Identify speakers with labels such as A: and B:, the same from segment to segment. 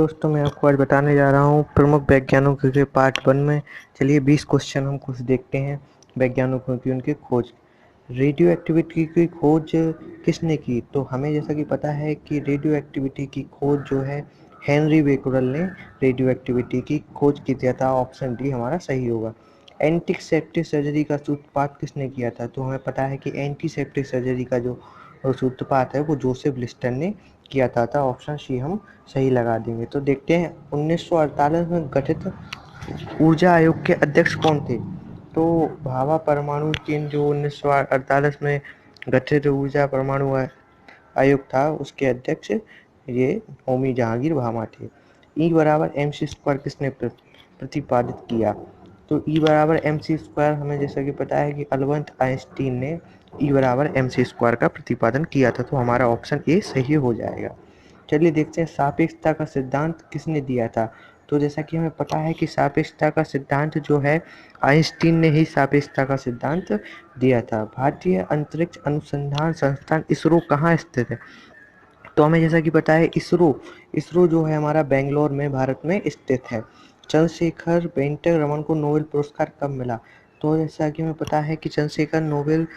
A: दोस्तों, मैं आपको आज बताने जा रहा हूँ प्रमुख वैज्ञानिकों के पार्ट 1 में। चलिए 20 क्वेश्चन हम कुछ देखते हैं वैज्ञानिकों की उनकी खोज। रेडियो एक्टिविटी की खोज किसने की? तो हमें जैसा कि पता है कि रेडियो एक्टिविटी की खोज जो है हेनरी बेकरल ने रेडियो एक्टिविटी की खोज की था। ऑप्शन डी हमारा सही होगा। एंटीसेप्टिक सर्जरी का सूत्रपात किसने किया था? तो हमें पता है कि एंटीसेप्टिक सर्जरी का जो सूत्रपात है वो जोसेफ लिस्टर ने किया था। ऑप्शन सी हम सही लगा देंगे। तो देखते हैं 1948 में गठित ऊर्जा आयोग के अध्यक्ष कौन थे? तो भाभा परमाणु केंद्र जो 1948 में गठित ऊर्जा परमाणु आयोग था उसके अध्यक्ष ये होमी जहांगीर भाभा थे। ई बराबर एम सी स्क्वायर किसने प्रतिपादित किया? तो ई बराबर एम सी स्क्वायर हमें जैसा कि पता है कि अल्बर्ट आइंस्टीन ने ई बराबर एम सी स्क्वायर का प्रतिपादन किया था। तो हमारा ऑप्शन ए सही हो जाएगा। चलिए देखते हैं सापेक्षता का सिद्धांत किसने दिया था? तो जैसा कि हमें पता है कि सापेक्षता का सिद्धांत जो है आइंस्टीन ने ही सापेक्षता का सिद्धांत दिया था। भारतीय अंतरिक्ष अनुसंधान संस्थान इसरो कहाँ स्थित है? तो हमें जैसा कि पता है इसरो जो है हमारा बेंगलोर में भारत में स्थित है। चंद्रशेखर वेंकट रमन को नोबेल पुरस्कार कब मिला? तो जैसा कि हमें पता है कि चंद्रशेखर नोबेल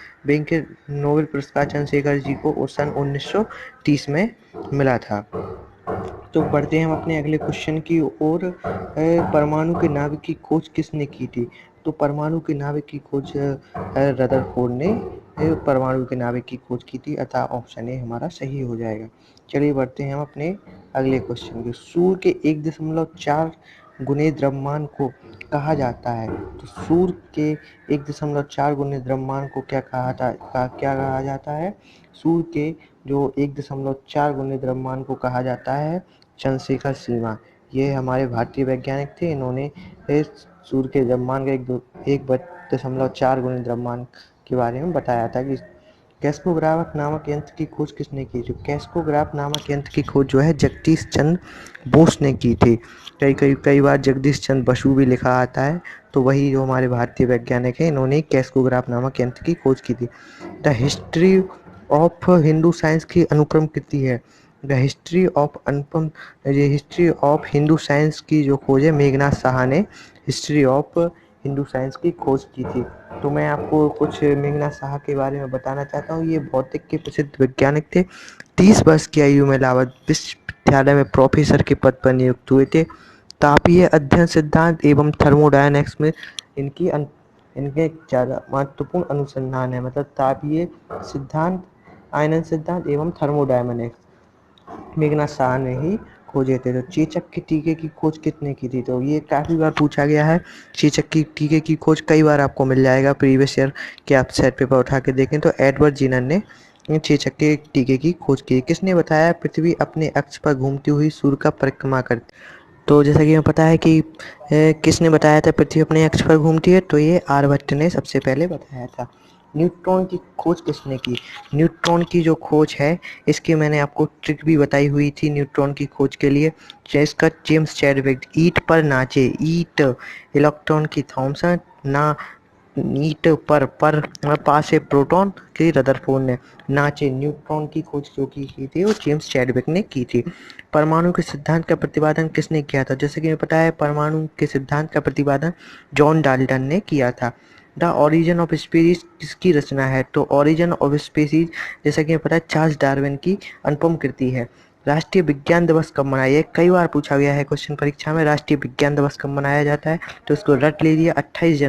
A: पुरस्कार चंद्रशेखर जी को सन 1930 में मिला था। तो बढ़ते हैं हम अपने अगले क्वेश्चन की ओर। परमाणु के नाभिक की खोज किसने की थी? तो परमाणु के नाभिक की खोज रदरफोर्ड ने परमाणु के नाभिक की खोज की थी, अतः ऑप्शन ए हमारा सही हो जाएगा। चलिए बढ़ते हैं हम अपने अगले क्वेश्चन की। सूर्य के 1.4 गुने द्रव्यमान को कहा जाता है? तो सूर्य के 1.4 गुने द्रव्यमान को क्या कहा जाता है? सूर्य के जो 1.4 गुने द्रव्यमान को कहा जाता है चंद्रशेखर सीमा। ये हमारे भारतीय वैज्ञानिक थे। इन्होंने सूर्य के द्रव्यमान का 1.4 गुने द्रव्यमान के बारे में बताया था। कि कैस्कोग्राफ नामक यंत्र की खोज किसने की? जो कैस्कोग्राफ नामक यंत्र की खोज जो है जगदीश चंद्र बोस ने की थी। कई बार जगदीश चंद्र बसु भी लिखा आता है, तो वही जो हमारे भारतीय वैज्ञानिक हैं इन्होंने कैस्कोग्राफ नामक यंत्र की खोज की थी। The history of Hindu science की अनुक्रम कितनी है? द हिस्ट्री ऑफ अनुपम ये हिस्ट्री ऑफ हिंदू साइंस की जो खोज है मेघनाथ साहा ने हिस्ट्री ऑफ हिंदू साइंस की खोज की थी। तो मैं आपको कुछ मेघनाथ साहा के बारे में बताना चाहता हूँ। ये भौतिक के प्रसिद्ध वैज्ञानिक थे। 30 वर्ष की आयु में इलाहाबाद विश्वविद्यालय में प्रोफेसर के पद पर नियुक्त हुए थे। तापीय अध्ययन सिद्धांत एवं थर्मोडायनेमिक्स में इनके ज़्यादा महत्वपूर्ण अनुसंधान है। मतलब तापीय सिद्धांत, आयनन सिद्धांत एवं थर्मोडायनेमिक्स मेघनाथ साहा ने ही खोजे थे। तो चेचक के टीके की खोज कितने की थी? तो ये काफ़ी बार पूछा गया है। चेचक की टीके की खोज कई बार आपको मिल जाएगा प्रीवियस ईयर के, आप सेट पेपर उठा के देखें तो एडवर्ड जीनर ने चेचक के टीके की खोज की। किसने बताया पृथ्वी अपने अक्ष पर घूमती हुई सूर्य का परिक्रमा करती? तो जैसा कि हमें पता है कि किसने बताया था पृथ्वी अपने अक्ष पर घूमती है? तो ये आर्यभट्ट ने सबसे पहले बताया था। न्यूट्रॉन की खोज किसने की? न्यूट्रॉन की जो खोज है इसकी मैंने आपको ट्रिक भी बताई हुई थी न्यूट्रॉन की खोज के लिए। इसका जेम्स चैडविक ईट पर नाचे, ईट इलेक्ट्रॉन की थॉमसन ना, ईट पर पास से प्रोटॉन की रदरफोर्ड ने, नाचे न्यूट्रॉन की खोज जो की थी वो जेम्स चैडविक ने की थी। परमाणु के सिद्धांत का प्रतिपादन किसने किया था? जैसे कि हमें पता है परमाणु के सिद्धांत का प्रतिपादन जॉन डाल्टन ने किया था। द ऑरिजिन ऑफ स्पीसीज किसकी रचना है? तो ऑरिजिन ऑफ स्पीसीज जैसा कि हमें पता है चार्ल्स डार्विन की अनुपम कृति है। राष्ट्रीय विज्ञान दिवस कब मनाया? कई बार पूछा गया है क्वेश्चन परीक्षा में, राष्ट्रीय विज्ञान दिवस कब मनाया जाता है? तो इसको रट लीजिए, 28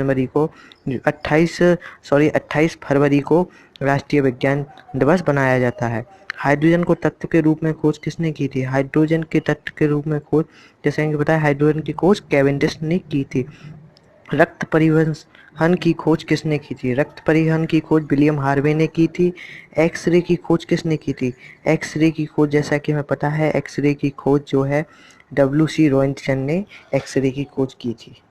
A: फरवरी को राष्ट्रीय विज्ञान दिवस बनाया जाता है। हाइड्रोजन को तत्व के रूप में खोज किसने की थी? हाइड्रोजन के तत्व के रूप में खोज जैसे कि बताया हाइड्रोजन की खोज कैवेंडिश ने की थी। रक्त परिवहन की खोज किसने की थी? रक्त परिवहन की खोज विलियम हार्वे ने की थी। एक्सरे की खोज किसने की थी? एक्सरे की खोज जैसा कि हमें पता है एक्सरे की खोज जो है WC रॉयटन ने एक्सरे की खोज की थी।